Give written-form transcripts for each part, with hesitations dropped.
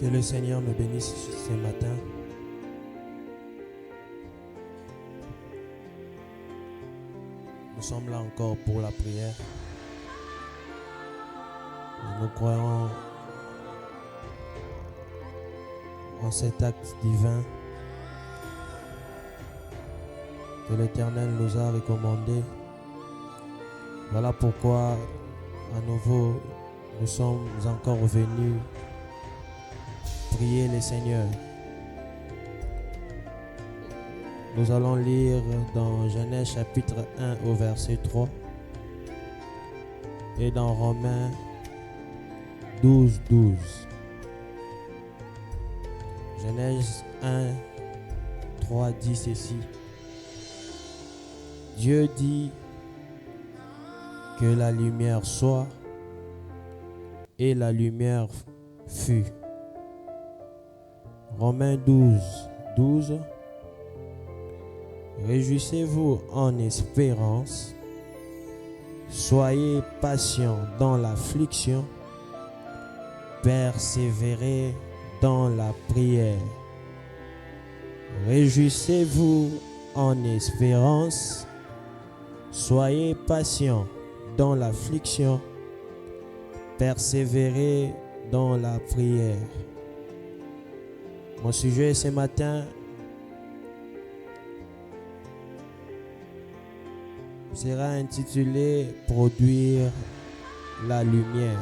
Que le Seigneur me bénisse ce matin. Nous sommes là encore pour la prière. Et nous croyons en cet acte divin que l'Éternel nous a recommandé. Voilà pourquoi à nouveau nous sommes encore venus prier le Seigneur. Nous allons lire dans Genèse chapitre 1 au verset 3 et dans Romains 12, 12. Genèse 1, 3 dit ceci. Dieu dit que la lumière soit et la lumière fut. Romains 12, 12. Réjouissez-vous en espérance, soyez patients dans l'affliction, persévérez dans la prière. Réjouissez-vous en espérance, soyez patients dans l'affliction, persévérez dans la prière. Mon sujet ce matin sera intitulé « Produire la lumière ».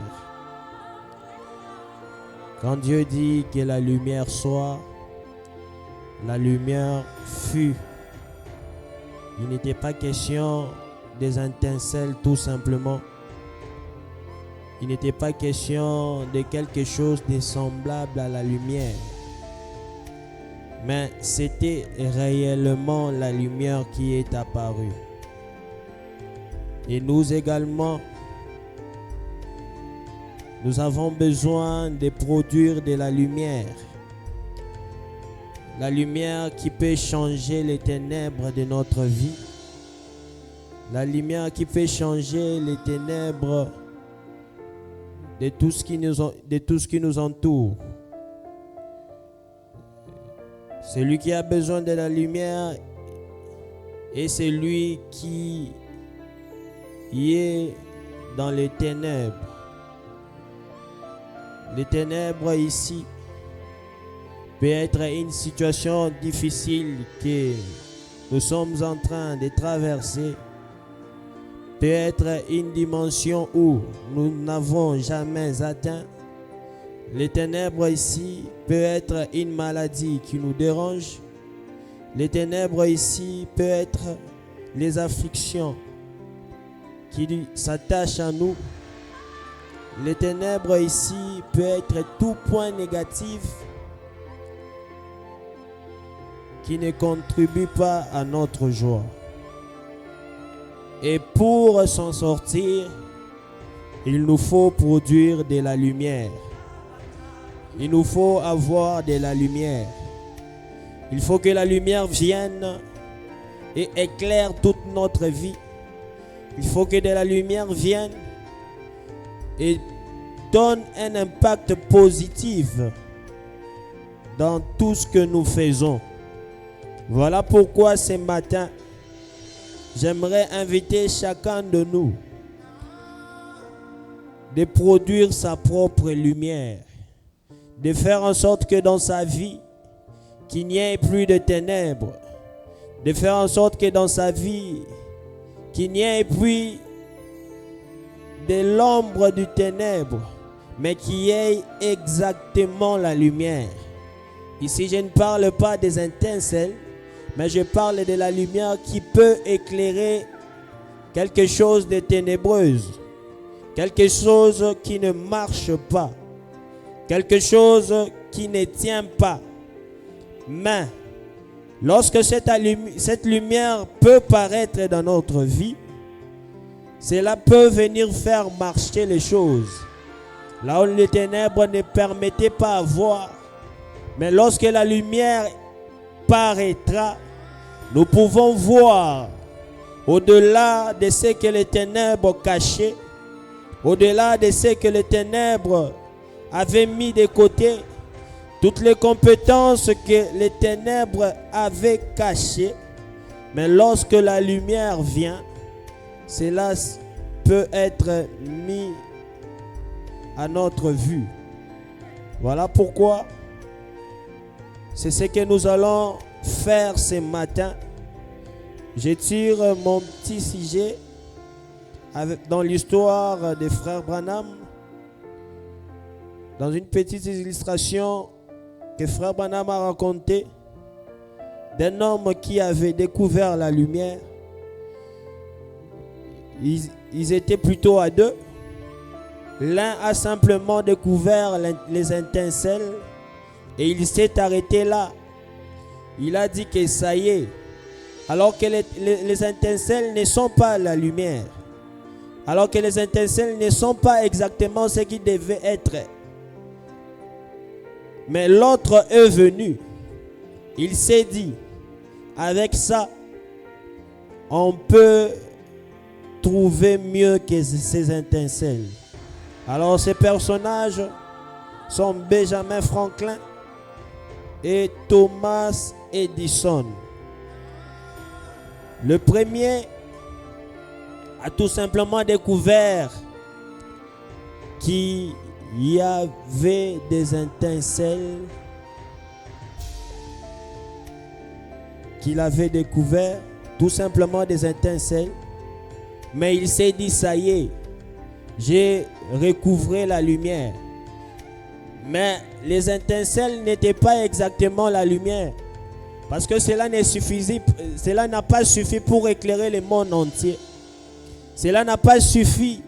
Quand Dieu dit que la lumière soit, la lumière fut. Il n'était pas question des étincelles tout simplement. Il n'était pas question de quelque chose de semblable à la lumière. Mais c'était réellement la lumière qui est apparue. Et nous également, nous avons besoin de produire de la lumière. La lumière qui peut changer les ténèbres de notre vie. La lumière qui peut changer les ténèbres de tout ce qui nous entoure. Celui qui a besoin de la lumière est celui qui est dans les ténèbres. Les ténèbres ici peut être une situation difficile que nous sommes en train de traverser. Peut être une dimension où nous n'avons jamais atteint. Les ténèbres ici peut être une maladie qui nous dérange. Les ténèbres ici peut être les afflictions qui s'attachent à nous. Les ténèbres ici peut être tout point négatif qui ne contribue pas à notre joie. Et pour s'en sortir, il nous faut produire de la lumière. Il nous faut avoir de la lumière. Il faut que la lumière vienne et éclaire toute notre vie. Il faut que de la lumière vienne et donne un impact positif dans tout ce que nous faisons. Voilà pourquoi ce matin, j'aimerais inviter chacun de nous de produire sa propre lumière, de faire en sorte que dans sa vie, qu'il n'y ait plus de ténèbres, de faire en sorte que dans sa vie, qu'il n'y ait plus de l'ombre du ténèbre, mais qu'il y ait exactement la lumière. Ici, je ne parle pas des étincelles, mais je parle de la lumière qui peut éclairer quelque chose de ténébreuse, quelque chose qui ne marche pas, quelque chose qui ne tient pas. Mais lorsque cette lumière peut paraître dans notre vie, cela peut venir faire marcher les choses. Là où les ténèbres ne permettaient pas à voir, mais lorsque la lumière paraîtra, nous pouvons voir au-delà de ce que les ténèbres cachaient, au-delà de ce que les ténèbres avaient mis de côté. toutes les compétences que les ténèbres avaient cachées, mais lorsque la lumière vient, cela peut être mis à notre vue. Voilà pourquoi c'est ce que nous allons faire ce matin. Je tire mon petit sujet dans l'histoire des frères Branham, dans une petite illustration que frère Branham a racontée d'un homme qui avait découvert la lumière. Ils étaient plutôt à deux. L'un a simplement découvert les étincelles et il s'est arrêté là. Il a dit que ça y est, alors que les étincelles ne sont pas la lumière, alors que les étincelles ne sont pas exactement ce qui devait être. Mais l'autre est venu. Il s'est dit, avec ça, on peut trouver mieux que ces étincelles. Alors ces personnages sont Benjamin Franklin et Thomas Edison. Le premier a tout simplement découvert qu'il y avait des étincelles, qu'il avait découvert tout simplement des étincelles, mais il s'est dit, ça y est, j'ai recouvré la lumière. Mais les étincelles n'étaient pas exactement la lumière, parce que cela n'a pas suffi pour éclairer le monde entier. Cela n'a pas suffi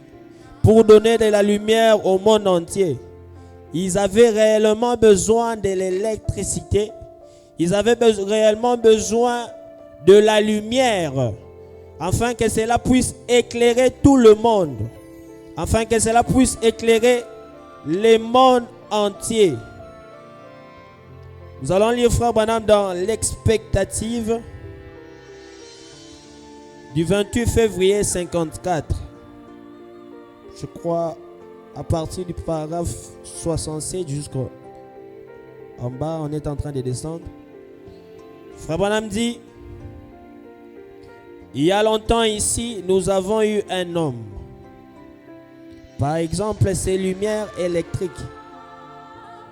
pour donner de la lumière au monde entier. Ils avaient réellement besoin de l'électricité. Ils avaient réellement besoin de la lumière, afin que cela puisse éclairer tout le monde, afin que cela puisse éclairer le monde entier. Nous allons lire frère Branham dans l'expectative du 28 février 54. Je crois à partir du paragraphe 67 jusqu'en bas, on est en train de descendre. Frère Branham dit, il y a longtemps ici, nous avons eu un homme. Par exemple, ces lumières électriques.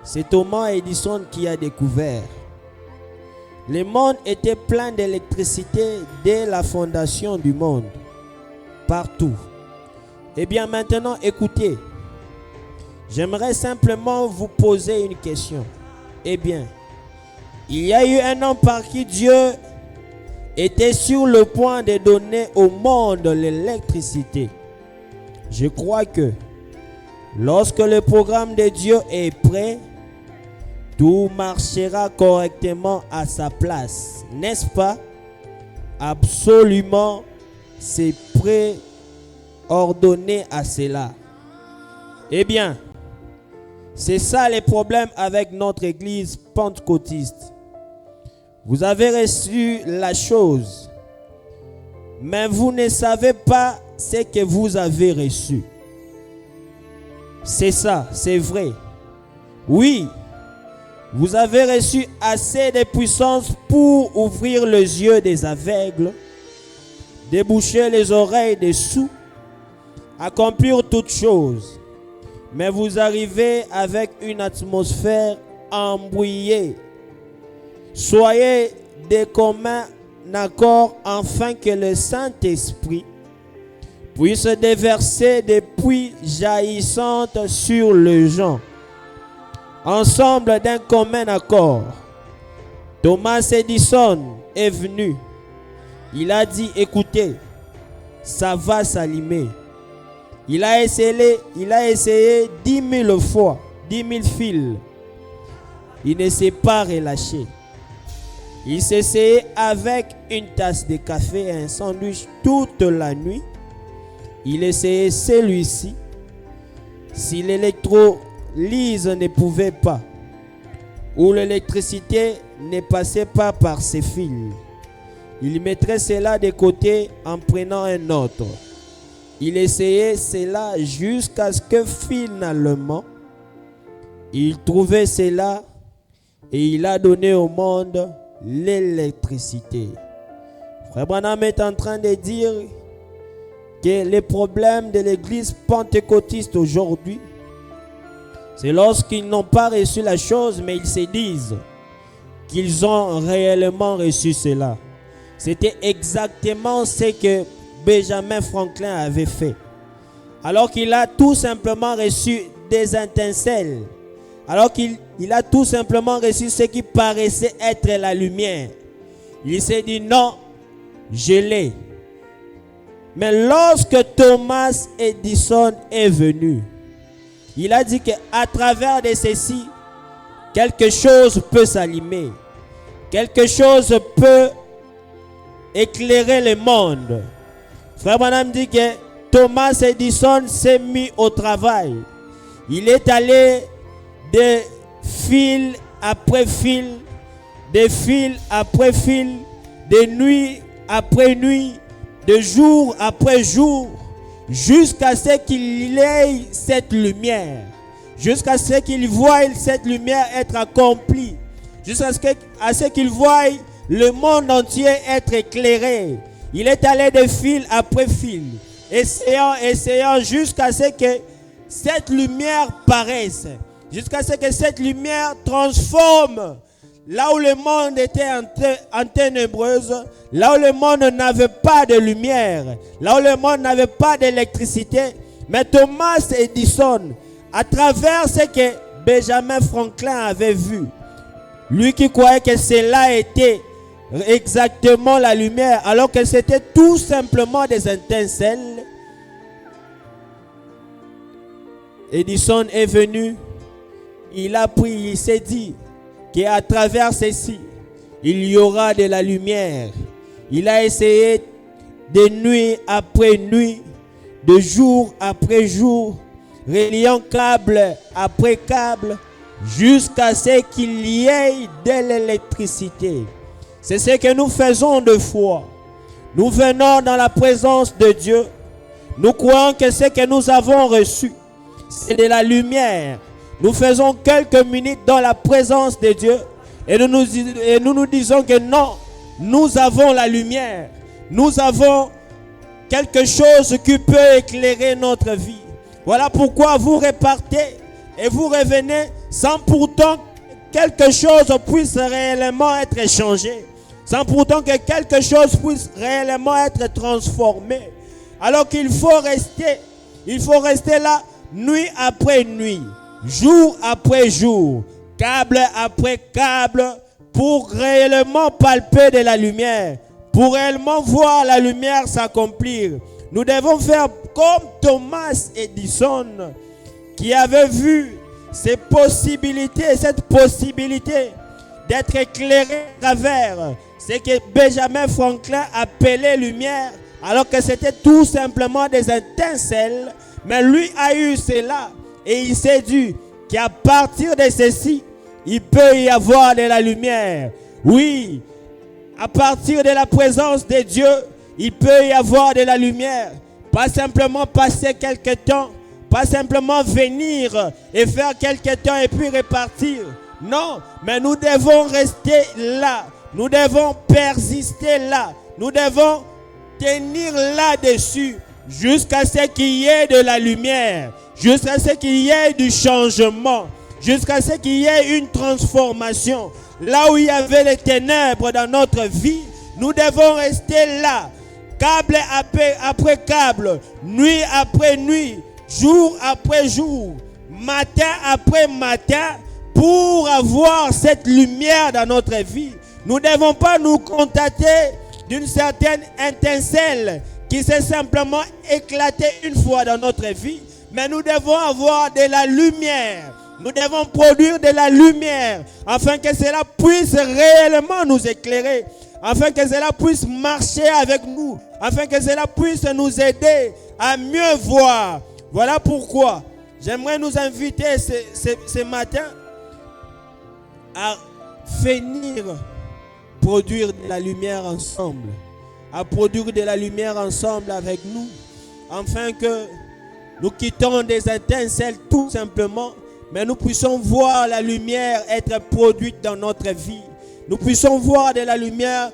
C'est Thomas Edison qui a découvert. Le monde était plein d'électricité dès la fondation du monde. Partout. Eh bien maintenant, écoutez. J'aimerais simplement vous poser une question. Eh bien, il y a eu un homme par qui Dieu était sur le point de donner au monde l'électricité. Je crois que lorsque le programme de Dieu est prêt, tout marchera correctement à sa place. N'est-ce pas? Absolument, c'est préordonné à cela. Eh bien, c'est ça le problème avec notre église pentecôtiste. Vous avez reçu la chose, mais vous ne savez pas ce que vous avez reçu. C'est ça, c'est vrai. Oui, vous avez reçu assez de puissance pour ouvrir les yeux des aveugles, déboucher les oreilles des sourds, accomplir toutes choses. Mais vous arrivez avec une atmosphère embrouillée. Soyez de commun accord afin que le Saint-Esprit puisse déverser des pluies jaillissantes sur les gens. Ensemble d'un commun accord, Thomas Edison est venu. Il a dit, écoutez, ça va s'allumer. Il a essayé 10 000 fois, 10 000 fils. Il ne s'est pas relâché. Il s'est essayé avec une tasse de café et un sandwich toute la nuit. Il essayait celui-ci. Si l'électrolyse ne pouvait pas, ou l'électricité ne passait pas par ses fils, il mettrait cela de côté en prenant un autre. Il essayait cela jusqu'à ce que finalement, il trouvait cela et il a donné au monde l'électricité. Frère Branham est en train de dire que les problèmes de l'église pentecôtiste aujourd'hui, c'est lorsqu'ils n'ont pas reçu la chose, mais ils se disent qu'ils ont réellement reçu cela. C'était exactement ce que Benjamin Franklin avait fait. Alors qu'il a tout simplement reçu des étincelles, alors qu'il a tout simplement reçu ce qui paraissait être la lumière, il s'est dit non, je l'ai. Mais lorsque Thomas Edison est venu, il a dit qu'à travers de ceci, quelque chose peut s'allumer, quelque chose peut éclairer le monde. Frère Branham dit que Thomas Edison s'est mis au travail. Il est allé de fil après fil, de fil après fil, de nuit après nuit, de jour après jour, jusqu'à ce qu'il ait cette lumière, jusqu'à ce qu'il voie cette lumière être accomplie, jusqu'à ce qu'il voie le monde entier être éclairé. Il est allé de fil après fil, essayant jusqu'à ce que cette lumière paraisse, jusqu'à ce que cette lumière transforme là où le monde était en ténébreuse, là où le monde n'avait pas de lumière, là où le monde n'avait pas d'électricité. Mais Thomas Edison, à travers ce que Benjamin Franklin avait vu, lui qui croyait que cela était exactement la lumière, alors que c'était tout simplement des étincelles, Edison est venu, il a pris, il s'est dit qu'à travers ceci, il y aura de la lumière. Il a essayé de nuit après nuit, de jour après jour, reliant câble après câble, jusqu'à ce qu'il y ait de l'électricité. C'est ce que nous faisons de foi. Nous venons dans la présence de Dieu. Nous croyons que ce que nous avons reçu, c'est de la lumière. Nous faisons quelques minutes dans la présence de Dieu et nous nous disons que non, nous avons la lumière. Nous avons quelque chose qui peut éclairer notre vie. Voilà pourquoi vous repartez et vous revenez sans pourtant que quelque chose puisse réellement être changé, sans pourtant que quelque chose puisse réellement être transformé. Alors qu'il faut rester là nuit après nuit, jour après jour, câble après câble, pour réellement palper de la lumière, pour réellement voir la lumière s'accomplir. Nous devons faire comme Thomas Edison, qui avait vu cette possibilité d'être éclairé à travers ce que Benjamin Franklin appelait lumière, alors que c'était tout simplement des étincelles. Mais lui a eu cela et il s'est dit qu'à partir de ceci, il peut y avoir de la lumière. Oui, à partir de la présence de Dieu, il peut y avoir de la lumière. Pas simplement passer quelque temps, pas simplement venir et faire quelque temps et puis repartir. Non, mais nous devons rester là. Nous devons persister là. Nous devons tenir là-dessus jusqu'à ce qu'il y ait de la lumière, jusqu'à ce qu'il y ait du changement, jusqu'à ce qu'il y ait une transformation. Là où il y avait les ténèbres dans notre vie, nous devons rester là, câble après câble, nuit après nuit, jour après jour, matin après matin, pour avoir cette lumière dans notre vie. Nous ne devons pas nous contenter d'une certaine étincelle qui s'est simplement éclatée une fois dans notre vie, mais nous devons avoir de la lumière. Nous devons produire de la lumière afin que cela puisse réellement nous éclairer, afin que cela puisse marcher avec nous, afin que cela puisse nous aider à mieux voir. Voilà pourquoi j'aimerais nous inviter ce matin à venir produire de la lumière ensemble, à produire de la lumière ensemble avec nous, afin que nous quittons des étincelles tout simplement, mais nous puissions voir la lumière être produite dans notre vie. Nous puissions voir de la lumière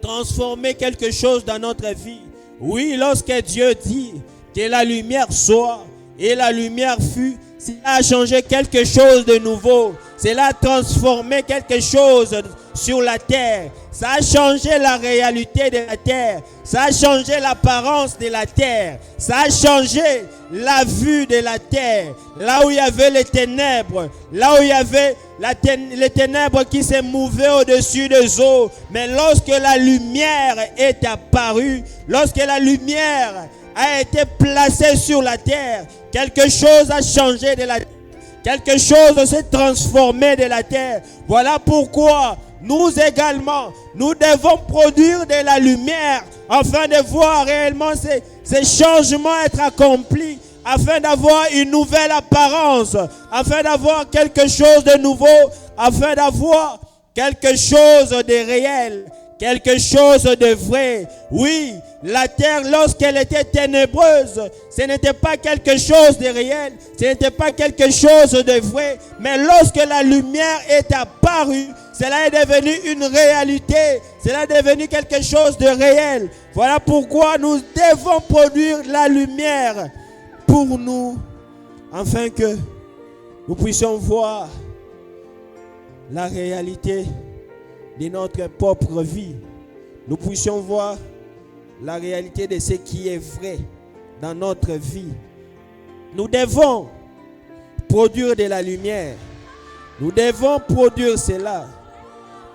transformer quelque chose dans notre vie. Oui, lorsque Dieu dit que la lumière soit et la lumière fut, cela a changé quelque chose de nouveau. Cela a transformé quelque chose sur la terre. Ça a changé la réalité de la terre. Ça a changé l'apparence de la terre. Ça a changé la vue de la terre. Là où il y avait les ténèbres, là où il y avait les ténèbres qui se mouvaient au-dessus des eaux. Mais lorsque la lumière est apparue, lorsque la lumière a été placée sur la terre, quelque chose a changé de la terre. Quelque chose s'est transformé de la terre. Voilà pourquoi nous également, nous devons produire de la lumière afin de voir réellement ces changements être accomplis, afin d'avoir une nouvelle apparence, afin d'avoir quelque chose de nouveau, afin d'avoir quelque chose de réel, quelque chose de vrai. Oui, la terre, lorsqu'elle était ténébreuse, ce n'était pas quelque chose de réel, ce n'était pas quelque chose de vrai. Mais lorsque la lumière est apparue, cela est devenu une réalité, cela est devenu quelque chose de réel. Voilà pourquoi nous devons produire la lumière pour nous, afin que nous puissions voir la réalité de notre propre vie. Nous puissions voir la réalité de ce qui est vrai dans notre vie. Nous devons produire de la lumière. Nous devons produire cela.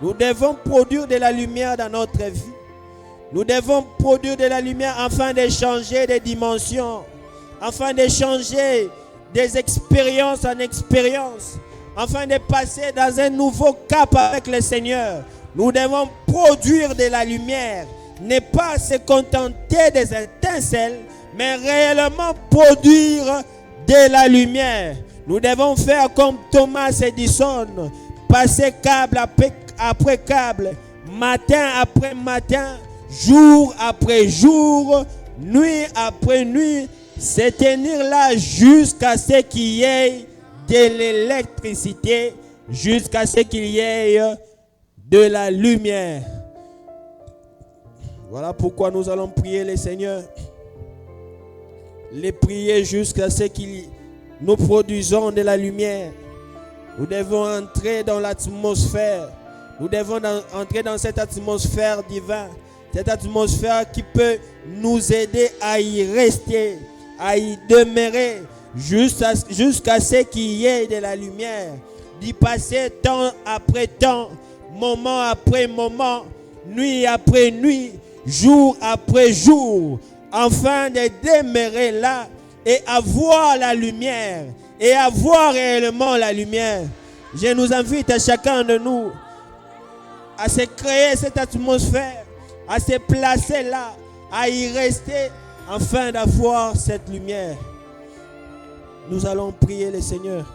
Nous devons produire de la lumière dans notre vie. Nous devons produire de la lumière afin de changer de dimension, afin de changer des expériences en expériences, afin de passer dans un nouveau cap avec le Seigneur. Nous devons produire de la lumière, ne pas se contenter des étincelles, mais réellement produire de la lumière. Nous devons faire comme Thomas Edison, passer câble après câble, matin après matin, jour après jour, nuit après nuit, se tenir là jusqu'à ce qu'il y ait de l'électricité, jusqu'à ce qu'il y ait de la lumière. Voilà pourquoi nous allons prier le Seigneur. Les prier jusqu'à ce que nous produisons de la lumière. Nous devons entrer dans l'atmosphère. Nous devons entrer dans cette atmosphère divine. Cette atmosphère qui peut nous aider à y rester, à y demeurer jusqu'à ce qu'il y ait de la lumière. D'y passer temps après temps, moment après moment, nuit après nuit, jour après jour, afin de demeurer là et avoir la lumière, et avoir réellement la lumière. Je nous invite à chacun de nous à se créer cette atmosphère, à se placer là, à y rester, afin d'avoir cette lumière. Nous allons prier le Seigneur.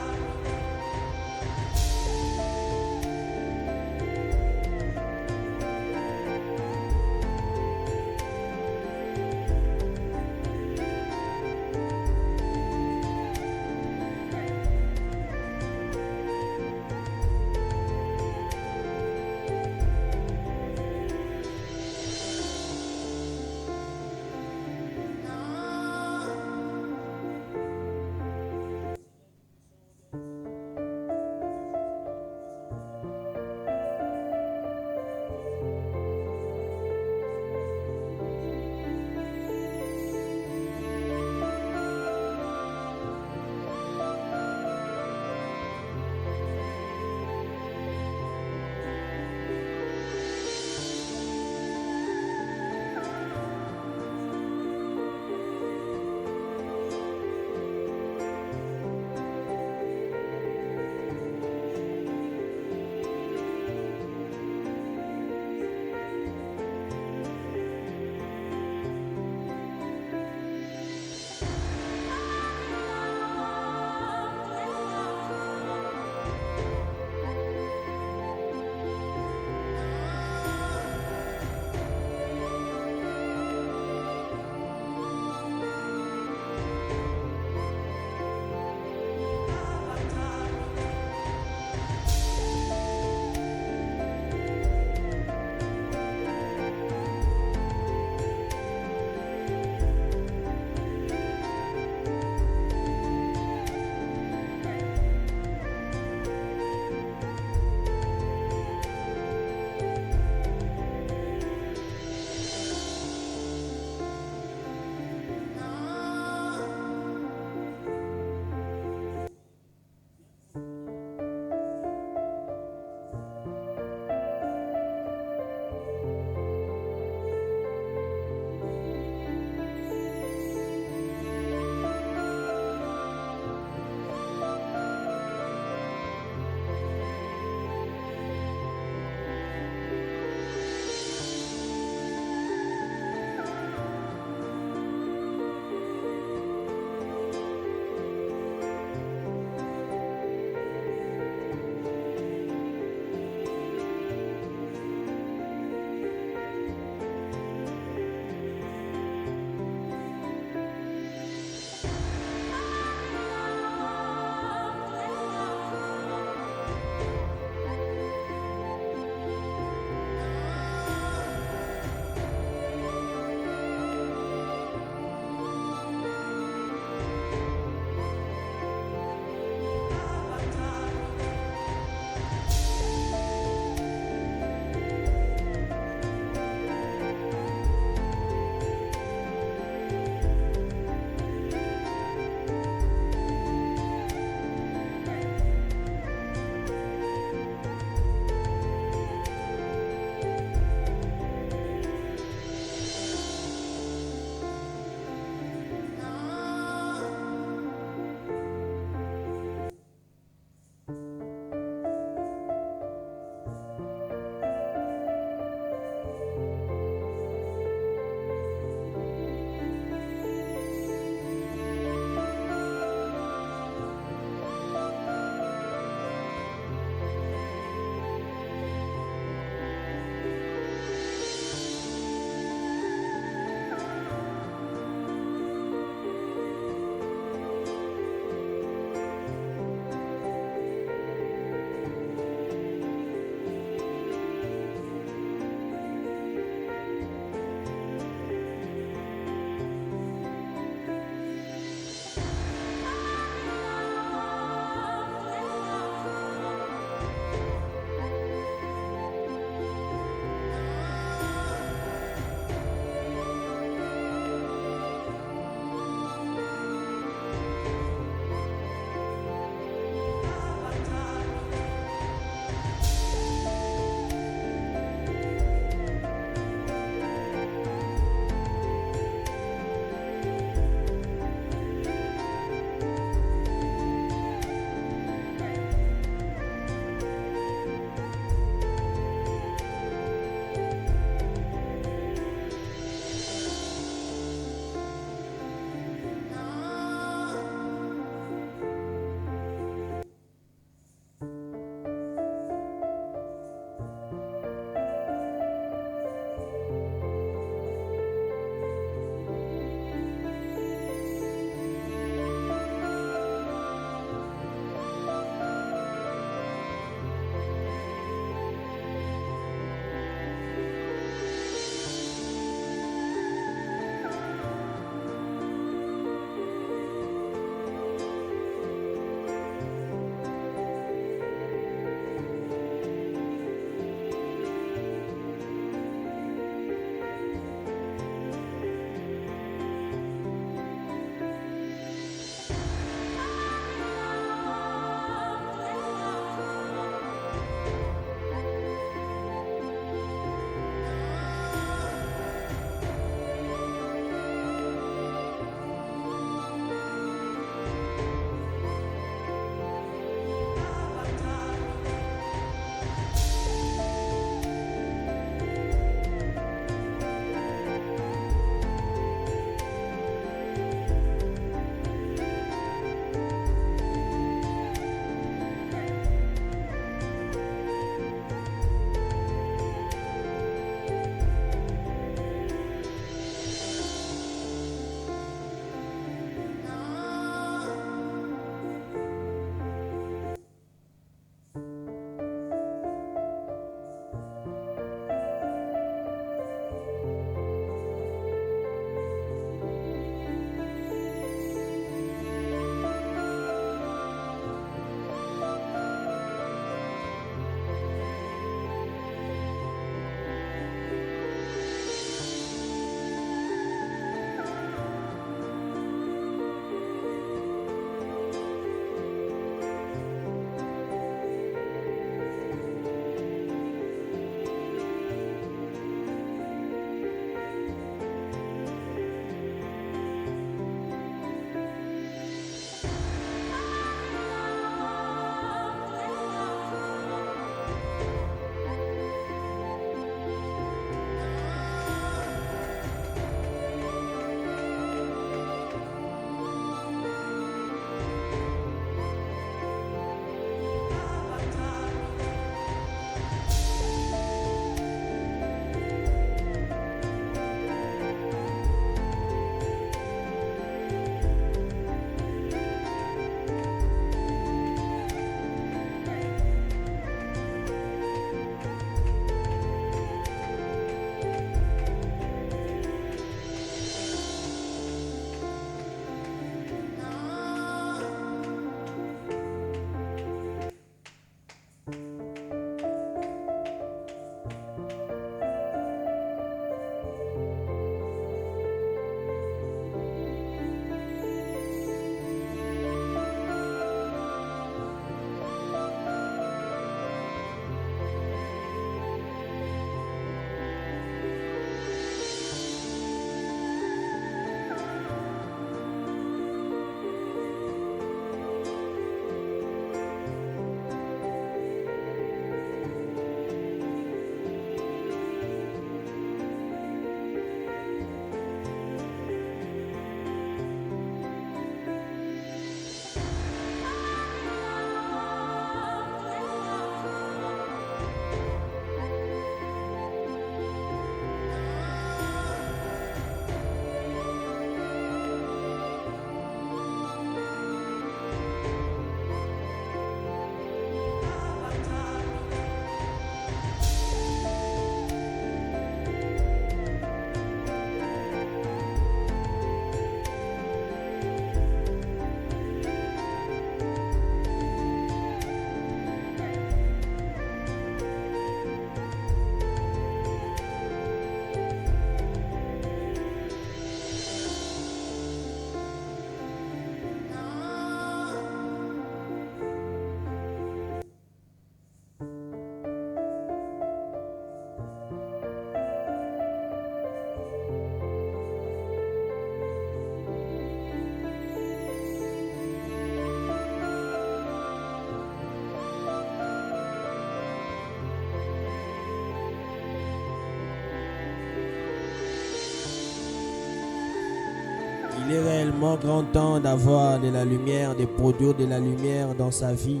Il est réellement grand temps d'avoir de la lumière, de produire de la lumière dans sa vie.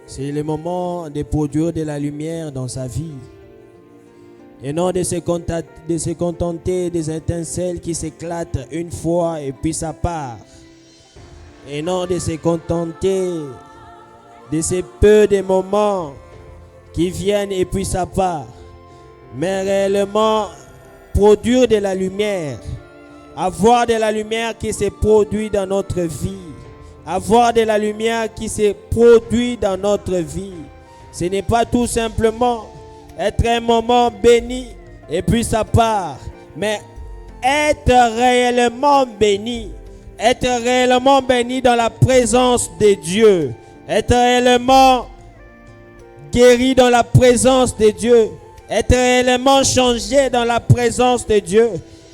C'est le moment de produire de la lumière dans sa vie. Et non de se contenter des étincelles qui s'éclatent une fois et puis ça part. Et non de se contenter de ces peu de moments qui viennent et puis ça part. Mais réellement produire de la lumière. Avoir de la lumière qui se produit dans notre vie. Avoir de la lumière qui se produit dans notre vie. Ce n'est pas tout simplement être un moment béni et puis ça part. Mais être réellement béni. Être réellement béni dans la présence de Dieu. Être réellement guéri dans la présence de Dieu. Être réellement changé dans la présence de Dieu.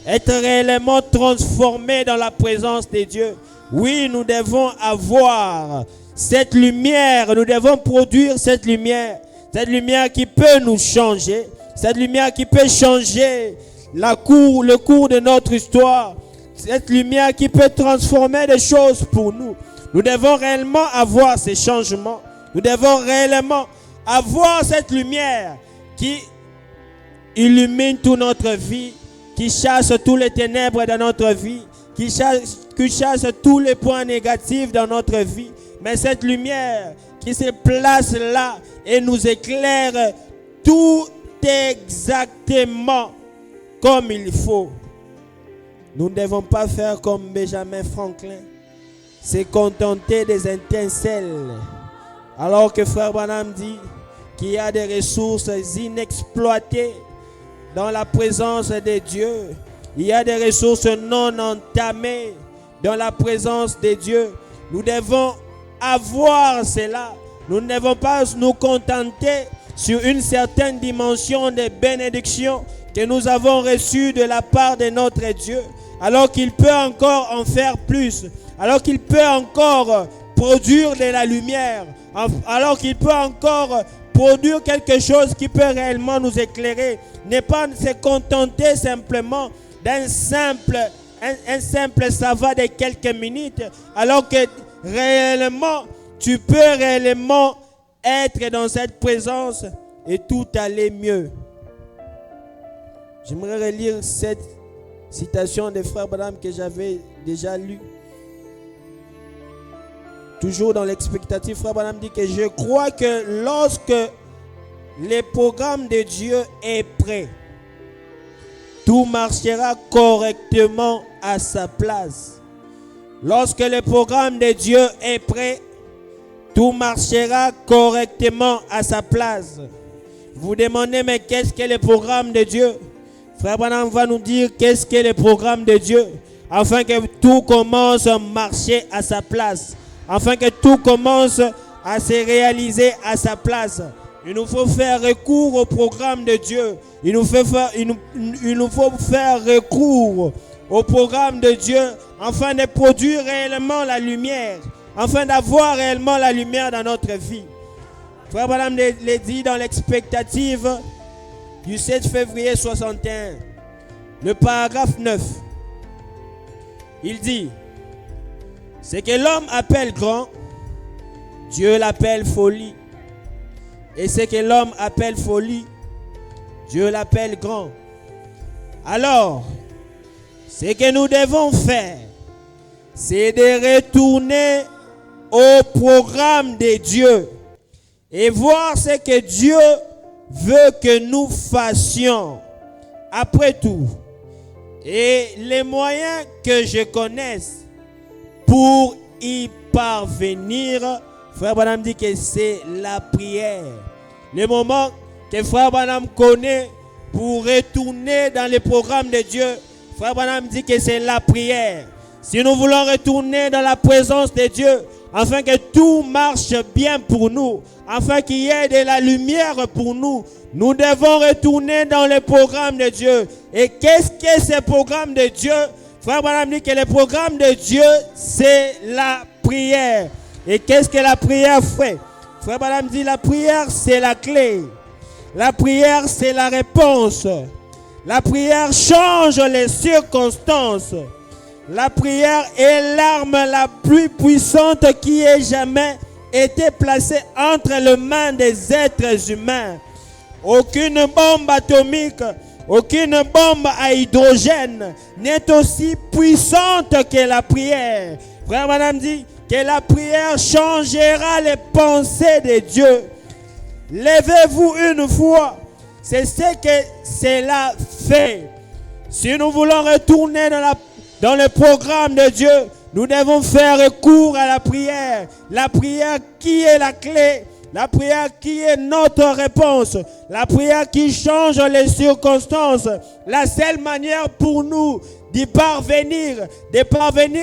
Être réellement transformé dans la présence de Dieu. Oui, nous devons avoir cette lumière. Nous devons produire cette lumière. Cette lumière qui peut nous changer. Cette lumière qui peut changer le cours de notre histoire. Cette lumière qui peut transformer des choses pour nous. Nous devons réellement avoir ces changements. Nous devons réellement avoir cette lumière qui illumine toute notre vie, qui chasse tous les ténèbres dans notre vie, qui chasse tous les points négatifs dans notre vie. Mais cette lumière qui se place là et nous éclaire tout exactement comme il faut. Nous ne devons pas faire comme Benjamin Franklin, se contenter des étincelles. Alors que Frère Branham dit qu'il y a des ressources inexploitées dans la présence de Dieu. Il y a des ressources non entamées dans la présence de Dieu. Nous devons avoir cela. Nous ne devons pas nous contenter sur une certaine dimension de bénédiction que nous avons reçue de la part de notre Dieu, alors qu'il peut encore en faire plus, alors qu'il peut encore produire de la lumière, alors qu'il peut encore produire quelque chose qui peut réellement nous éclairer. Ne pas se contenter simplement d'un simple ça de quelques minutes, alors que réellement, tu peux réellement être dans cette présence et tout aller mieux. J'aimerais relire cette citation de Frère Branham que j'avais déjà lue. Toujours dans l'expectative, Frère Branham dit que je crois que lorsque le programme de Dieu est prêt, tout marchera correctement à sa place. Lorsque le programme de Dieu est prêt, tout marchera correctement à sa place. Vous demandez, mais qu'est-ce que le programme de Dieu? Frère Branham va nous dire qu'est-ce que le programme de Dieu, afin que tout commence à marcher à sa place, afin que tout commence à se réaliser à sa place. Il nous faut faire recours au programme de Dieu. Il nous faut faire recours au programme de Dieu afin de produire réellement la lumière, afin d'avoir réellement la lumière dans notre vie. Frère Branham le dit dans l'expectative du 7 février 61, le paragraphe 9. Il dit: ce que l'homme appelle grand, Dieu l'appelle folie. Et ce que l'homme appelle folie, Dieu l'appelle grand. Alors, ce que nous devons faire, c'est de retourner au programme de Dieu et voir ce que Dieu veut que nous fassions. Après tout, et les moyens que je connaisse pour y parvenir, Frère Branham dit que c'est la prière. Le moment que Frère Branham connaît pour retourner dans le programme de Dieu, Frère Branham dit que c'est la prière. Si nous voulons retourner dans la présence de Dieu, afin que tout marche bien pour nous, afin qu'il y ait de la lumière pour nous, nous devons retourner dans le programme de Dieu. Et qu'est-ce que ce programme de Dieu? Frère Branham dit que le programme de Dieu, c'est la prière. Et qu'est-ce que la prière fait? Frère Branham dit la prière, c'est la clé. La prière, c'est la réponse. La prière change les circonstances. La prière est l'arme la plus puissante qui ait jamais été placée entre les mains des êtres humains. Aucune bombe atomique, aucune bombe à hydrogène n'est aussi puissante que la prière. Frère, madame dit que la prière changera les pensées de Dieu. Levez-vous une fois. C'est ce que cela fait. Si nous voulons retourner dans le programme de Dieu, nous devons faire recours à la prière. La prière qui est la clé. La prière qui est notre réponse. La prière qui change les circonstances. La seule manière pour nous de parvenir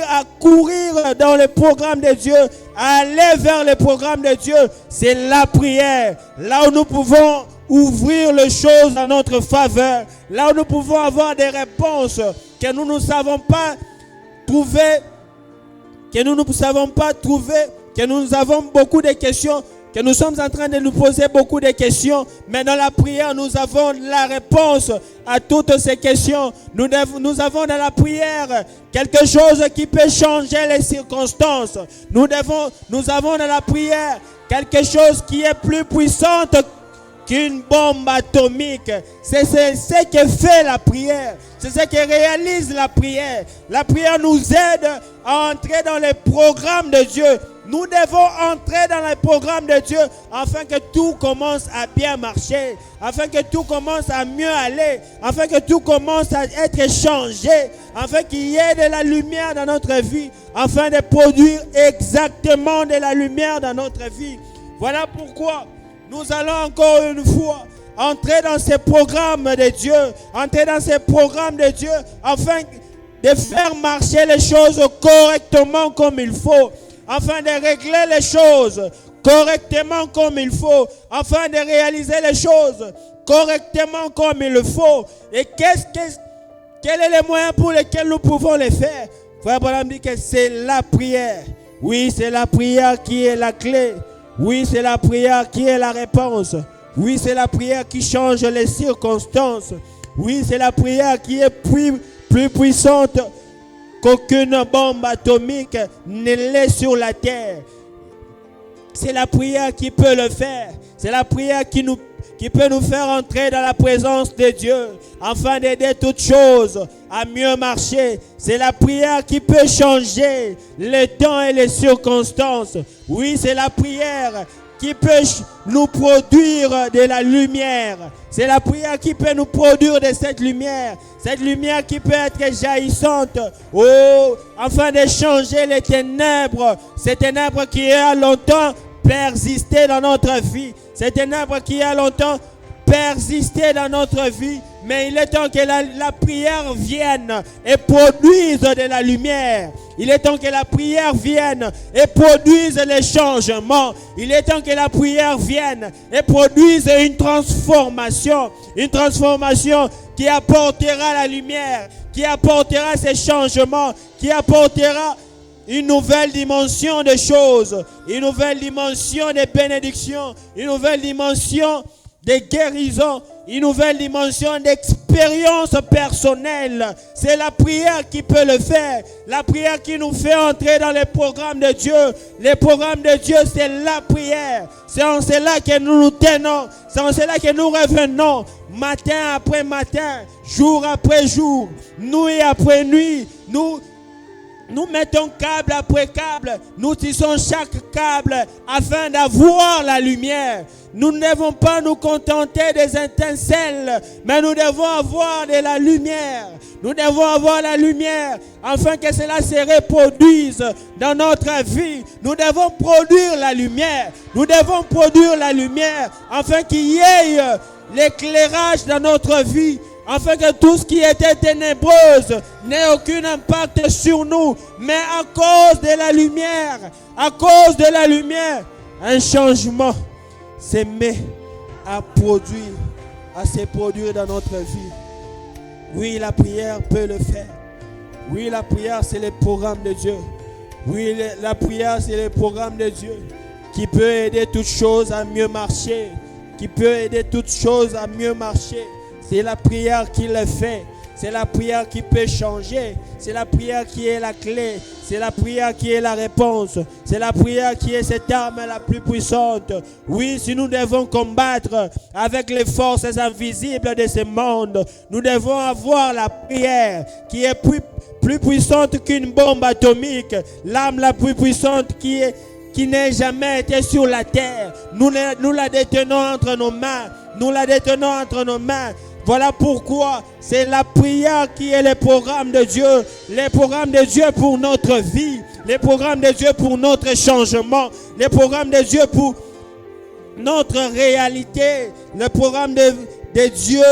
à courir dans le programme de Dieu, à aller vers le programme de Dieu, c'est la prière. Là où nous pouvons ouvrir les choses en notre faveur. Là où nous pouvons avoir des réponses que nous ne savons pas trouver, que nous avons beaucoup de questions, que nous sommes en train de nous poser beaucoup de questions, mais dans la prière, nous avons la réponse à toutes ces questions. Nous avons dans la prière quelque chose qui peut changer les circonstances. Nous avons dans la prière quelque chose qui est plus puissant qu'une bombe atomique. C'est ce que fait la prière. C'est ce que réalise la prière. La prière nous aide à entrer dans le programme de Dieu. Nous devons entrer dans le programme de Dieu afin que tout commence à bien marcher, afin que tout commence à mieux aller, afin que tout commence à être changé, afin qu'il y ait de la lumière dans notre vie, afin de produire exactement de la lumière dans notre vie. Voilà pourquoi nous allons encore une fois entrer dans ce programme de Dieu, entrer dans ce programme de Dieu afin de faire marcher les choses correctement comme il faut, afin de régler les choses correctement comme il faut, afin de réaliser les choses correctement comme il le faut. Et quel est le moyen pour lequel nous pouvons les faire? Frère Branham dit que c'est la prière. Oui, c'est la prière qui est la clé. Oui, c'est la prière qui est la réponse. Oui, c'est la prière qui change les circonstances. Oui, c'est la prière qui est plus puissante qu'aucune bombe atomique ne l'est sur la terre. C'est la prière qui peut le faire. C'est la prière qui peut nous faire entrer dans la présence de Dieu afin d'aider toutes choses à mieux marcher. C'est la prière qui peut changer les temps et les circonstances. Oui, c'est la prière qui peut nous produire de la lumière. C'est la prière qui peut nous produire de cette lumière qui peut être jaillissante, afin de changer les ténèbres, ces ténèbres qui a longtemps persisté dans notre vie, ces ténèbres qui a longtemps persisté dans notre vie. Mais il est temps que la prière vienne et produise de la lumière. Il est temps que la prière vienne et produise les changements. Il est temps que la prière vienne et produise une transformation qui apportera la lumière, qui apportera ces changements, qui apportera une nouvelle dimension de choses, une nouvelle dimension de bénédiction, une nouvelle dimension de guérison, une nouvelle dimension d'expérience personnelle. C'est la prière qui peut le faire. La prière qui nous fait entrer dans le programme de Dieu. Le programme de Dieu, c'est la prière. C'est en cela que nous nous tenons. C'est en cela que nous revenons matin après matin, jour après jour, nuit après nuit. Nous mettons câble après câble, nous tissons chaque câble afin d'avoir la lumière. Nous ne devons pas nous contenter des étincelles, mais nous devons avoir de la lumière. Nous devons avoir la lumière afin que cela se reproduise dans notre vie. Nous devons produire la lumière. Nous devons produire la lumière afin qu'il y ait l'éclairage dans notre vie, afin que tout ce qui était ténébreuse n'ait aucun impact sur nous. Mais à cause de la lumière, un changement se met à se produire dans notre vie. Oui, la prière peut le faire. Oui, la prière, c'est le programme de Dieu. Oui, la prière, c'est le programme de Dieu qui peut aider toutes choses à mieux marcher. C'est la prière qui le fait. C'est la prière qui peut changer. C'est la prière qui est la clé. C'est la prière qui est la réponse. C'est la prière qui est cette arme la plus puissante. Oui, si nous devons combattre avec les forces invisibles de ce monde, nous devons avoir la prière qui est plus puissante qu'une bombe atomique. L'arme la plus puissante qui n'ait jamais été sur la terre. Nous la détenons entre nos mains. Nous la détenons entre nos mains. Voilà pourquoi c'est la prière qui est le programme de Dieu. Le programme de Dieu pour notre vie. Le programme de Dieu pour notre changement. Le programme de Dieu pour notre réalité. Le programme de Dieu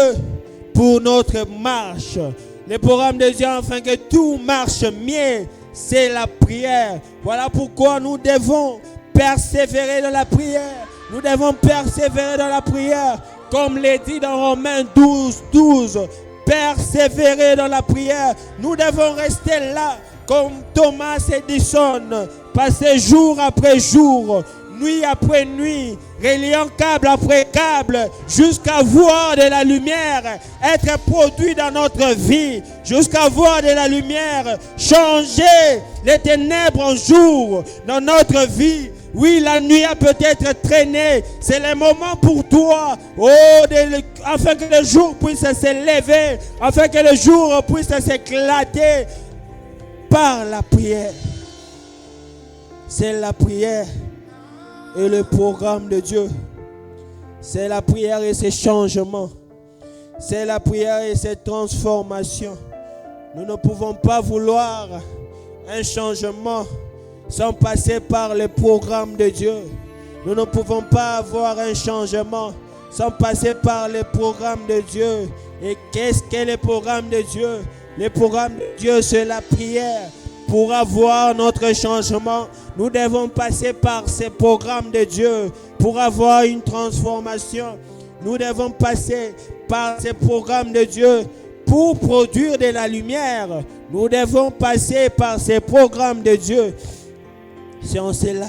pour notre marche. Le programme de Dieu afin que tout marche mieux. C'est la prière. Voilà pourquoi nous devons persévérer dans la prière. Nous devons persévérer dans la prière. Comme l'est dit dans Romains 12, persévérer dans la prière. Nous devons rester là, comme Thomas Edison, passer jour après jour, nuit après nuit, reliant câble après câble, jusqu'à voir de la lumière être produit dans notre vie, jusqu'à voir de la lumière changer les ténèbres en jour dans notre vie. Oui, la nuit a peut-être traîné. C'est le moment pour toi, afin que le jour puisse se lever, afin que le jour puisse s'éclater par la prière. C'est la prière et le programme de Dieu. C'est la prière et ses changements. C'est la prière et ses transformations. Nous ne pouvons pas vouloir un changement sans passer par le programme de Dieu. Nous ne pouvons pas avoir un changement sans passer par le programme de Dieu. Et qu'est-ce qu'est le programme de Dieu? Le programme de Dieu, c'est la prière. Pour avoir notre changement, nous devons passer par ce programme de Dieu. Pour avoir une transformation, nous devons passer par ce programme de Dieu. Pour produire de la lumière, nous devons passer par ce programme de Dieu. C'est en cela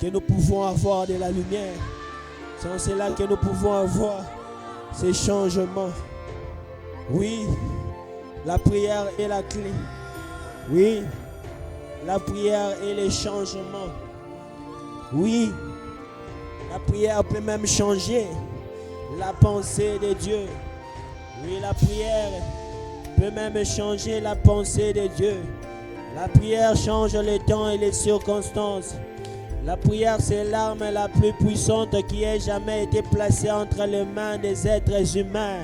que nous pouvons avoir de la lumière. C'est en cela que nous pouvons avoir ces changements. Oui, la prière est la clé. Oui, la prière est le changement. Oui, la prière peut même changer la pensée de Dieu. Oui, la prière peut même changer la pensée de Dieu. La prière change le temps et les circonstances. La prière, c'est l'arme la plus puissante qui ait jamais été placée entre les mains des êtres humains.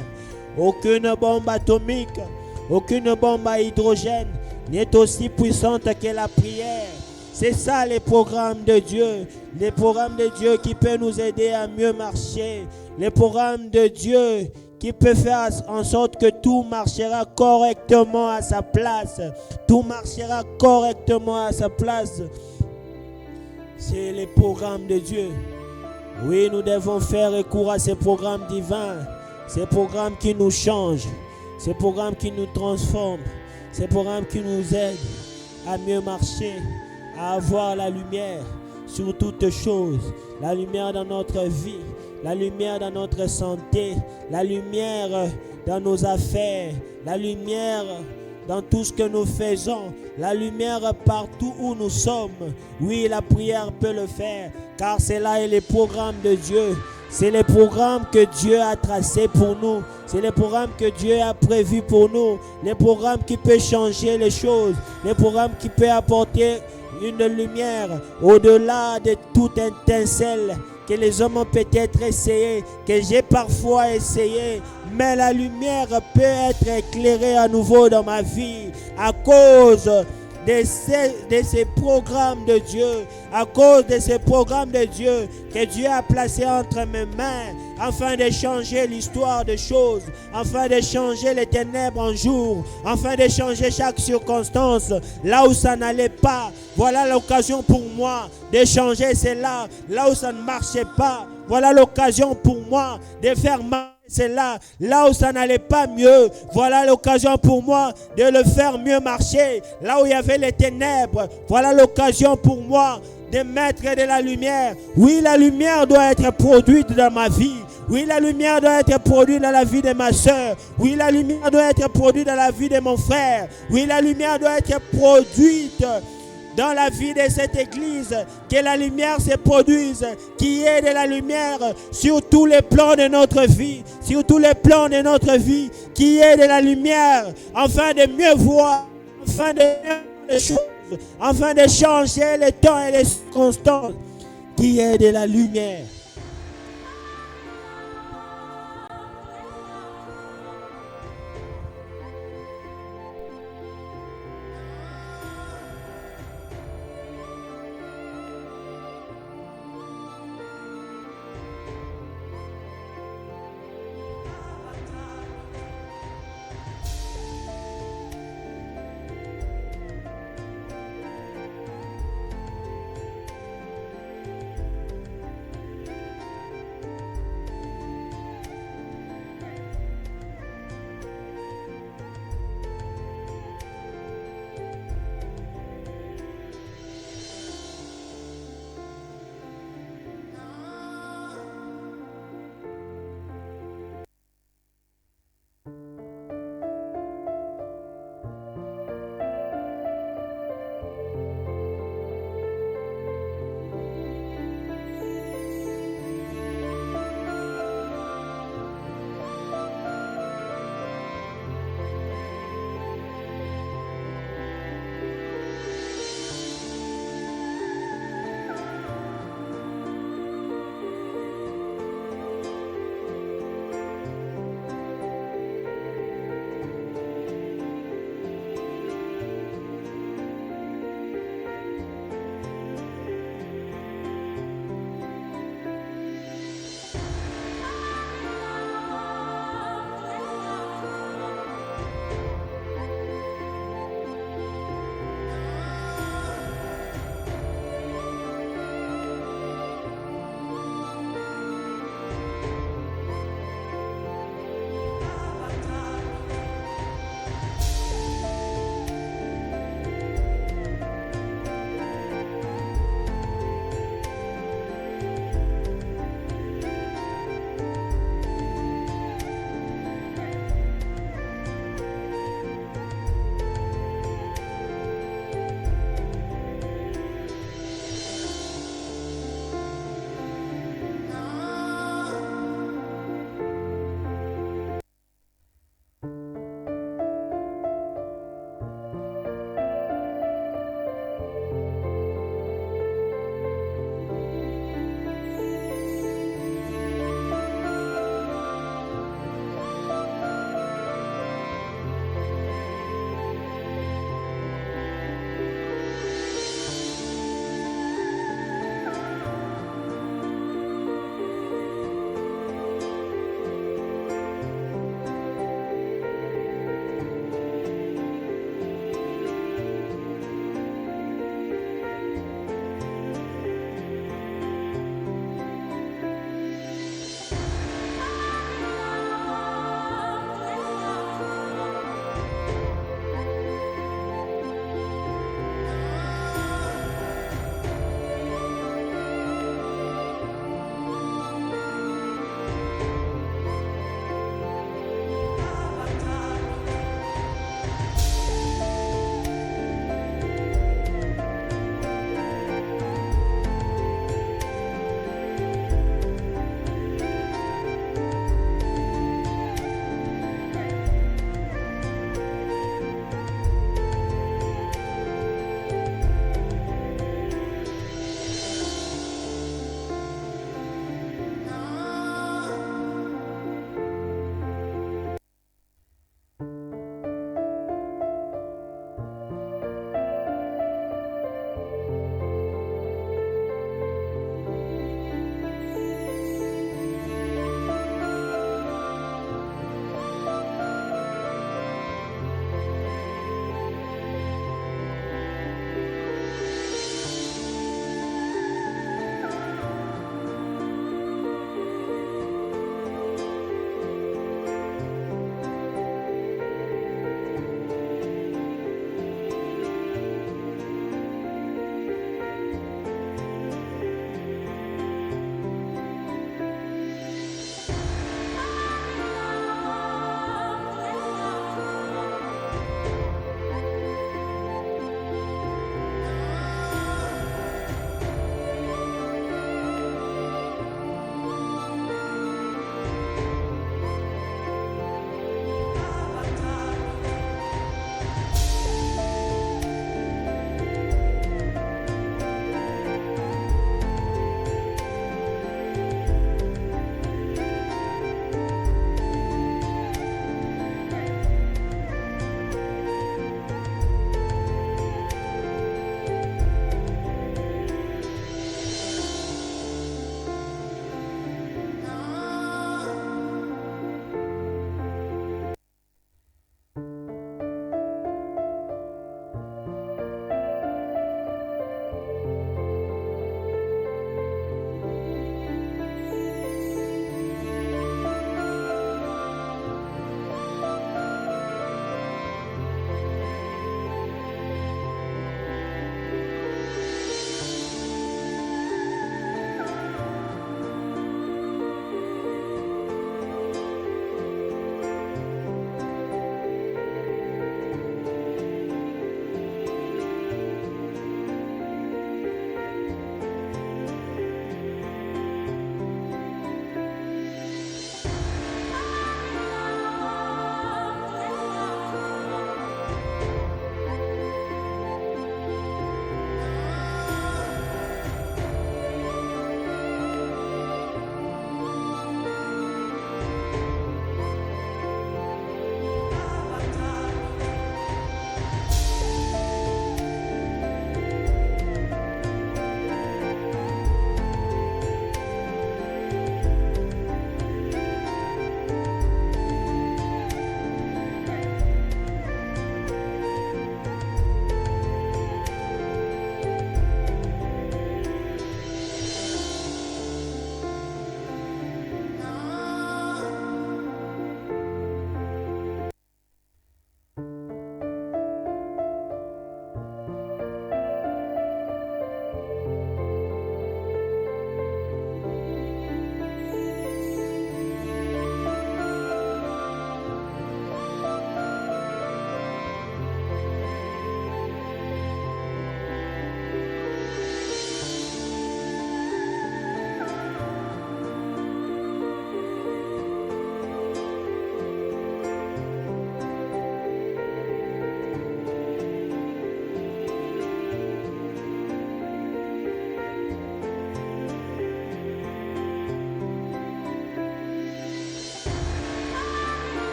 Aucune bombe atomique, aucune bombe à hydrogène n'est aussi puissante que la prière. C'est ça les programmes de Dieu. Les programmes de Dieu qui peuvent nous aider à mieux marcher. Les programmes de Dieu qui peut faire en sorte que tout marchera correctement à sa place. Tout marchera correctement à sa place. C'est le programme de Dieu. Oui, nous devons faire recours à ces programmes divins. Ces programmes qui nous changent. Ces programmes qui nous transforment. Ces programmes qui nous aident à mieux marcher, à avoir la lumière sur toutes choses. La lumière dans notre vie. La lumière dans notre santé, la lumière dans nos affaires, la lumière dans tout ce que nous faisons, la lumière partout où nous sommes. Oui, la prière peut le faire, car c'est là le programme de Dieu. C'est le programme que Dieu a tracé pour nous. C'est le programme que Dieu a prévu pour nous. Le programme qui peut changer les choses. Le programme qui peut apporter une lumière au-delà de toute étincelle que les hommes ont peut-être essayé, que j'ai parfois essayé, mais la lumière peut être éclairée à nouveau dans ma vie à cause de ces programmes de Dieu, à cause de ces programmes de Dieu que Dieu a placés entre mes mains, afin de changer l'histoire des choses, afin de changer les ténèbres en jour, afin de changer chaque circonstance, là où ça n'allait pas. Voilà l'occasion pour moi de changer cela, là où ça ne marchait pas. Voilà l'occasion pour moi de faire cela, là où ça n'allait pas mieux. Voilà l'occasion pour moi de le faire mieux marcher, là où il y avait les ténèbres. Voilà l'occasion pour moi de mettre de la lumière. Oui, la lumière doit être produite dans ma vie. Oui, la lumière doit être produite dans la vie de ma soeur. Oui, la lumière doit être produite dans la vie de mon frère. Oui, la lumière doit être produite dans la vie de cette église. Que la lumière se produise, qu'il y ait de la lumière sur tous les plans de notre vie. Sur tous les plans de notre vie. Qu'il y ait de la lumière afin de mieux voir, afin de mieux voir les choses, afin de changer les temps et les circonstances. Qu'il y ait de la lumière.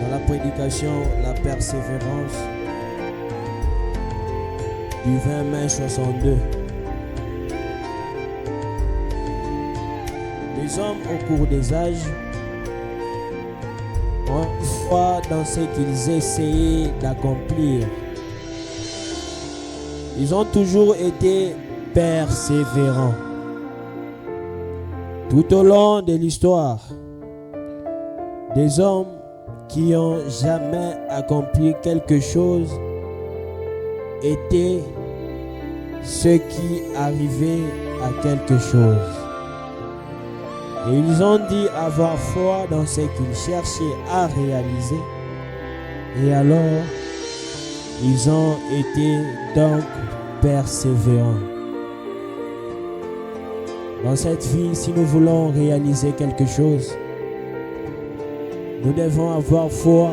dans la prédication La persévérance du 20 mai 62. Les hommes au cours des âges ont foi dans ce qu'ils essayaient d'accomplir. Ils ont toujours été persévérants. Tout au long de l'histoire, des hommes qui n'ont jamais accompli quelque chose étaient ceux qui arrivaient à quelque chose. Et ils ont dit avoir foi dans ce qu'ils cherchaient à réaliser. Et alors, ils ont été donc persévérants. Dans cette vie, si nous voulons réaliser quelque chose, nous devons avoir foi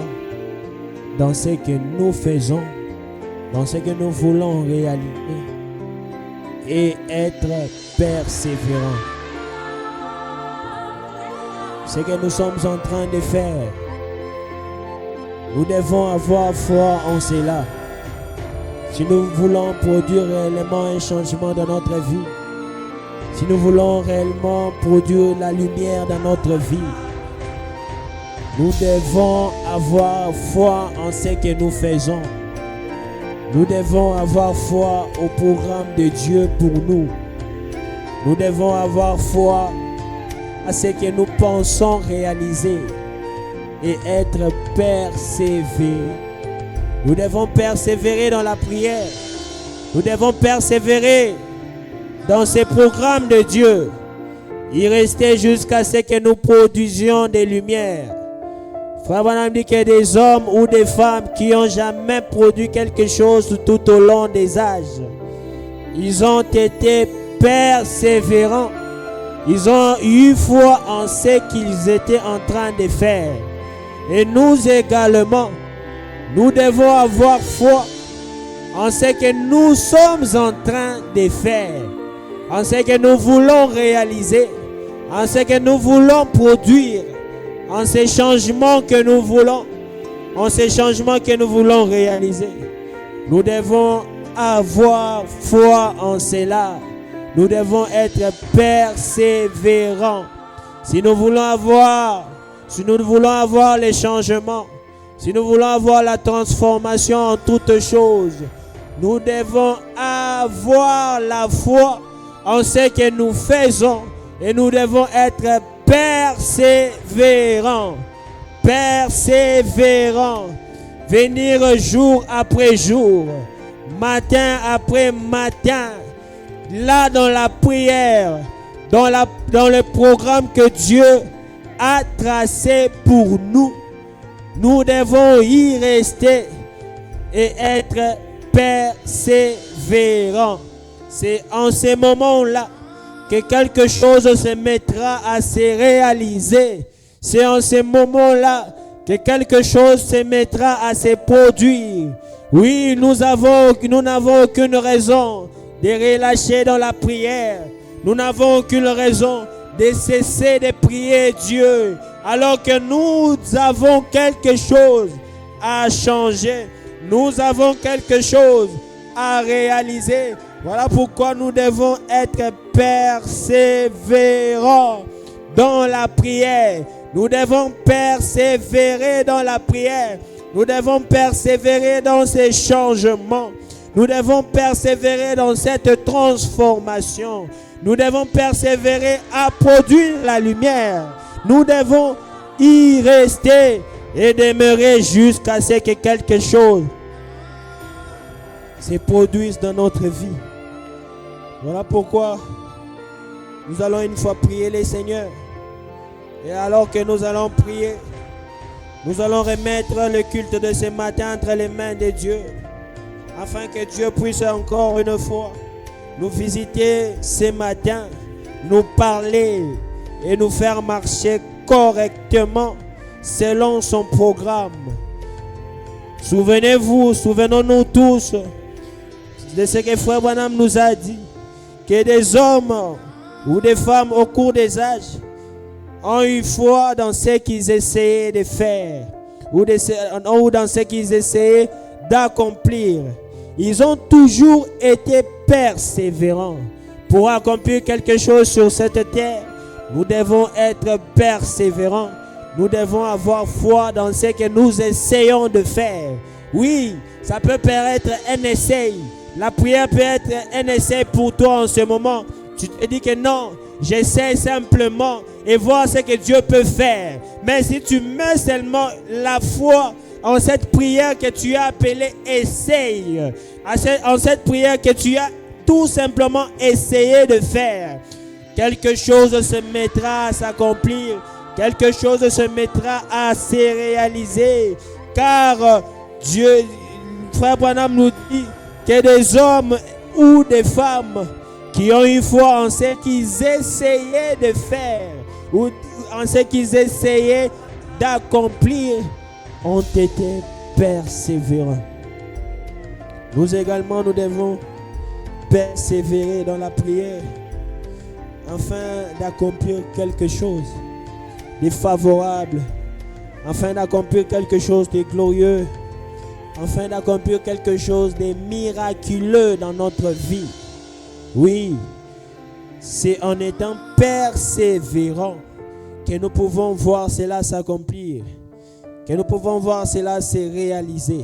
dans ce que nous faisons, dans ce que nous voulons réaliser et être persévérants. Ce que nous sommes en train de faire, nous devons avoir foi en cela. Si nous voulons produire réellement un changement dans notre vie, si nous voulons réellement produire la lumière dans notre vie, nous devons avoir foi en ce que nous faisons. Nous devons avoir foi au programme de Dieu pour nous. Nous devons avoir foi à ce que nous pensons réaliser et être persévérés. Nous devons persévérer dans la prière. Nous devons persévérer dans ces programmes de Dieu. Y rester jusqu'à ce que nous produisions des lumières. Frère Branham dit qu'il y a des hommes ou des femmes qui n'ont jamais produit quelque chose tout au long des âges. Ils ont été persévérants. Ils ont eu foi en ce qu'ils étaient en train de faire. Et nous également, nous devons avoir foi en ce que nous sommes en train de faire, en ce que nous voulons réaliser, en ce que nous voulons produire, en ces changements que nous voulons, en ces changements que nous voulons réaliser. Nous devons avoir foi en cela. Nous devons être persévérants. Si nous voulons avoir les changements, si nous voulons avoir la transformation en toutes choses, nous devons avoir la foi en ce que nous faisons et nous devons être persévérants. Persévérants. Venir jour après jour, matin après matin, là dans la prière, dans le programme que Dieu a tracé pour nous. Nous devons y rester et être persévérants. C'est en ces moments-là que quelque chose se mettra à se réaliser. C'est en ces moments-là que quelque chose se mettra à se produire. Oui, nous n'avons aucune raison de relâcher dans la prière. Nous n'avons aucune raison de cesser de prier Dieu, alors que nous avons quelque chose à changer. Nous avons quelque chose à réaliser. Voilà pourquoi nous devons être persévérants dans la prière. Nous devons persévérer dans la prière. Nous devons persévérer dans ces changements. Nous devons persévérer dans cette transformation. Nous devons persévérer à produire la lumière. Nous devons y rester et demeurer jusqu'à ce que quelque chose se produise dans notre vie. Voilà pourquoi nous allons une fois prier le Seigneur. Et alors que nous allons prier, nous allons remettre le culte de ce matin entre les mains de Dieu, afin que Dieu puisse encore une fois nous visiter ce matin, nous parler et nous faire marcher correctement selon son programme. Souvenons-nous tous de ce que Frère Branham nous a dit, que des hommes ou des femmes au cours des âges ont eu foi dans ce qu'ils essayaient de faire. ou dans ce qu'ils essayaient d'accomplir, ils ont toujours été persévérants. Pour accomplir quelque chose sur cette terre, nous devons être persévérants. Nous devons avoir foi dans ce que nous essayons de faire. Oui, ça peut paraître un essai. La prière peut être un essai pour toi en ce moment. Tu te dis que non, j'essaie simplement et voir ce que Dieu peut faire. Mais si tu mets seulement la foi en cette prière que tu as appelée essaye, en cette prière que tu as tout simplement essayé de faire, quelque chose se mettra à s'accomplir, quelque chose se mettra à se réaliser, car Dieu, Frère Branham nous dit que des hommes ou des femmes qui ont eu foi en ce qu'ils essayaient de faire ou en ce qu'ils essayaient d'accomplir ont été persévérants. Nous également, nous devons persévérer dans la prière afin d'accomplir quelque chose de favorable, afin d'accomplir quelque chose de glorieux, afin d'accomplir quelque chose de miraculeux dans notre vie. Oui, c'est en étant persévérant que nous pouvons voir cela s'accomplir, que nous pouvons voir cela se réaliser.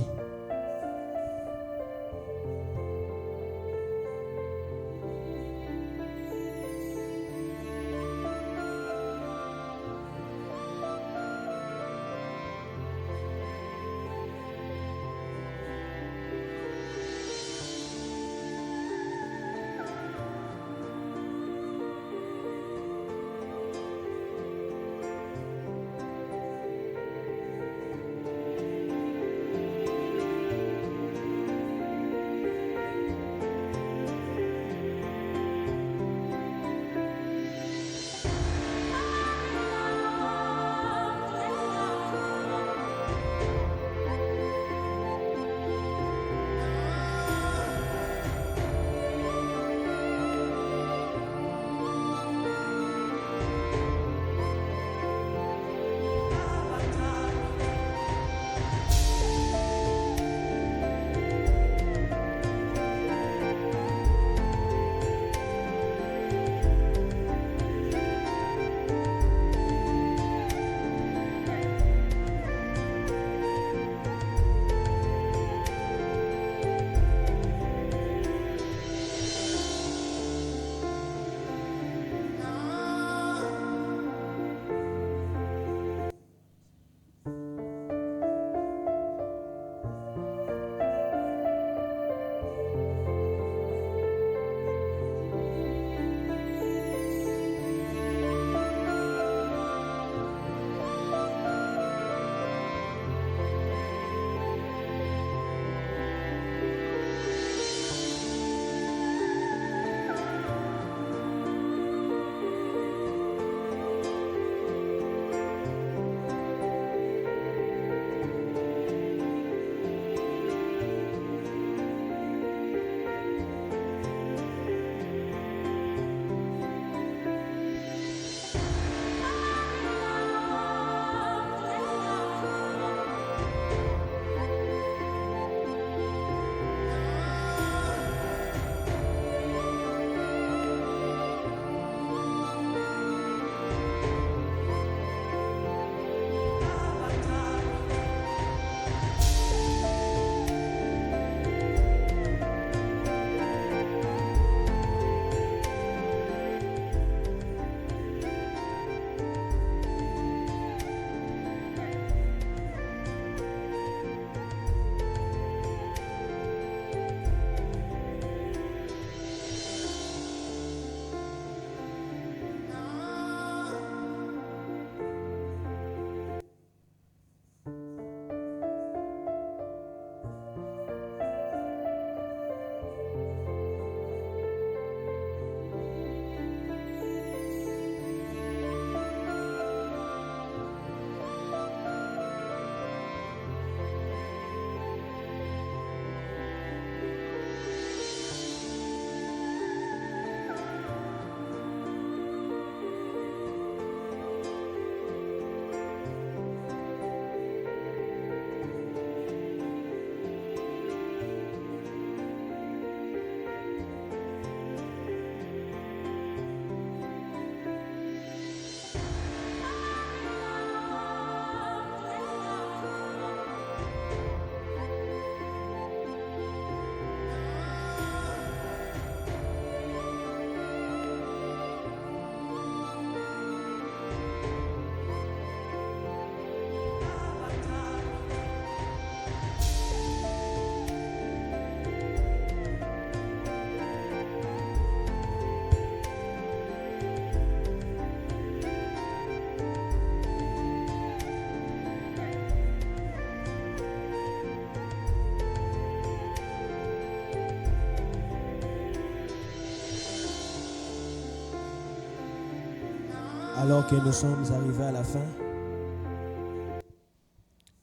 Alors que nous sommes arrivés à la fin,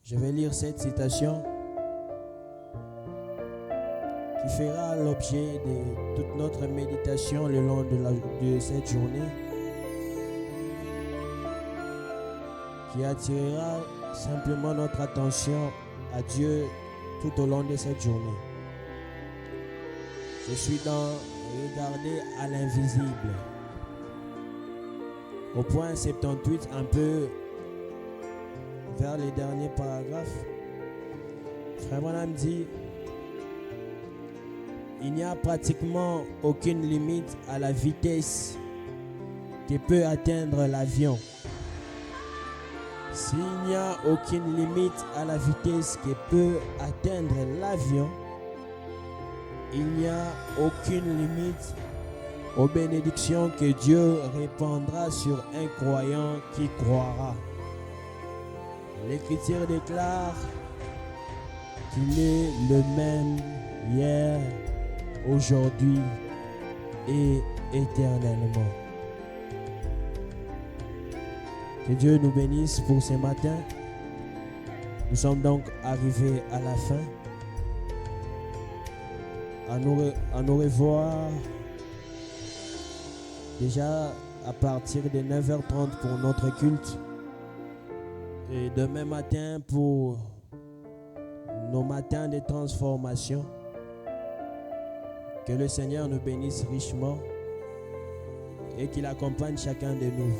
je vais lire cette citation qui fera l'objet de toute notre méditation le long de cette journée, qui attirera simplement notre attention à Dieu tout au long de cette journée. Je suis dans regarder à l'invisible. Au point 78, un peu vers les derniers paragraphes, Frère Branham dit: il n'y a pratiquement aucune limite à la vitesse que peut atteindre l'avion. S'il n'y a aucune limite à la vitesse que peut atteindre l'avion, il n'y a aucune limite aux bénédictions que Dieu répandra sur un croyant qui croira. L'Écriture déclare qu'il est le même hier, aujourd'hui et éternellement. Que Dieu nous bénisse pour ce matin. Nous sommes donc arrivés à la fin. À nous revoir déjà à partir de 9h30 pour notre culte. Et demain matin pour nos matins de transformation. Que le Seigneur nous bénisse richement et qu'il accompagne chacun de nous.